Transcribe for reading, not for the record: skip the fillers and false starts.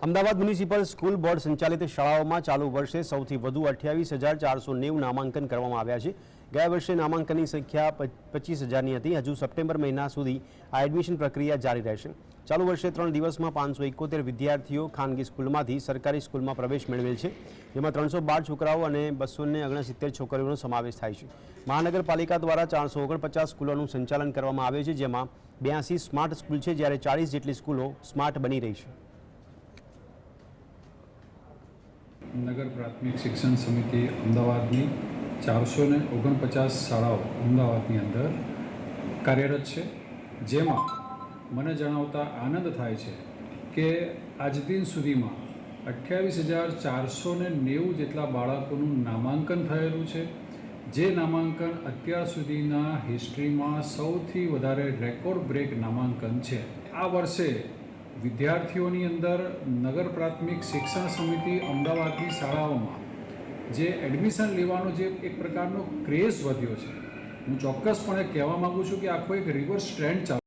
Ahmedabad municipal school board સંચાલિત શાળાઓમાં ચાલુ વર્ષે સૌથી વધુ 28,490 નામાંકન કરવામાં આવ્યા છે। ગયા વર્ષે નામાંકનની સંખ્યા 25,000ની હતી। હજુ સપ્ટેમ્બર મહિના સુધી આ એડમિશન પ્રક્રિયા જારી રહેશે। ચાલુ વર્ષે 3 દિવસમાં 571 વિદ્યાર્થીઓ ખાનગી સ્કૂલમાંથી સરકારી સ્કૂલમાં પ્રવેશ મેળવેલ છે, જેમાં 312 છોકરાઓ અને 269 છોકરીઓનો સમાવેશ થાય છે। મહાનગરપાલિકા દ્વારા 449 સ્કૂલોનું સંચાલન કરવામાં આવે છે, જેમાં 82 સ્માર્ટ સ્કૂલ છે, જ્યારે 40 જેટલી સ્કૂલો સ્માર્ટ બની રહી છે। નગર પ્રાથમિક શિક્ષણ સમિતિ અમદાવાદની 449 શાળાઓ અમદાવાદની અંદર કાર્યરત છે, જેમાં મને જણાવતા આનંદ થાય છે કે આજ દિન સુધીમાં 28,490 જેટલા બાળકોનું નામાંકન થયેલું છે, જે નામાંકન અત્યાર સુધીના હિસ્ટ્રીમાં સૌથી વધારે રેકોર્ડ બ્રેક નામાંકન છે। આ વર્ષે વિદ્યાર્થીઓની અંદર નગર પ્રાથમિક શિક્ષણ સમિતિ અમદાવાદની શાળાઓમાં જે એડમિશન લેવાનો જે એક પ્રકારનો ક્રેઝ વધ્યો છે, હું ચોક્કસપણે કહેવા માગું છું કે આખો એક રિવર્સ ટ્રેન્ડ ચાલુ